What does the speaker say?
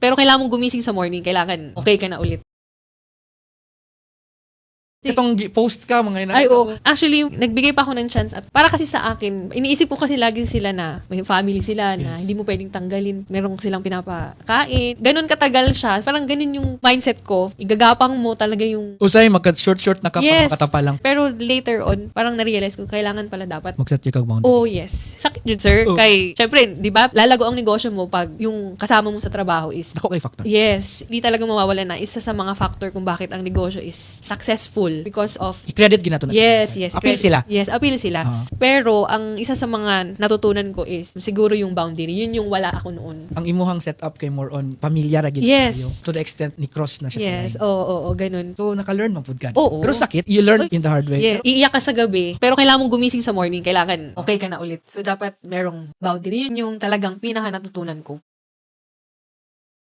Pero kailangan mong gumising sa morning, kailangan okay ka na ulit. Itong post ka, mga ina. Ay, oo. Actually, nagbigay pa ako ng chance at para kasi sa akin, iniisip ko kasi lagi sila na may family sila na Yes. hindi mo pwedeng tanggalin. Merong silang pinapakain. Ganun katagal siya. Parang ganun yung mindset ko. Igagapang mo talaga yung... Usay, magka-short na ka, Yes. makatapa lang. Pero later on, parang na-realize ko, kailangan pala dapat. Mag-set yung boundary. Oh, yes. Sakit yun, sir. Oh. Kay, syempre, di ba, lalago ang negosyo mo pag yung kasama mo sa trabaho is Ako kay factor. yes, di talaga mawawala na isa sa mga factor kung bakit ang negosyo is successful because of I-credit ginato na yes, sila. yes. Appeal credit. sila. Yes, appeal sila. Pero ang isa sa mga natutunan ko is siguro yung boundary. Yun yung wala ako noon. Ang imuhang setup kay more on pamilyar agad Yes. kayo. To the extent ni cross na siya Yes, sa line. oo, ganun. So, naka-learn mo food ka. Oo. Pero sakit, you learn in the hard way. Yes, iiyak ka sa gabi, pero kailangan mong gumising sa morning, kailangan okay ka na ulit. So, dapat merong boundary. Yun yung talagang pinaka natutunan ko.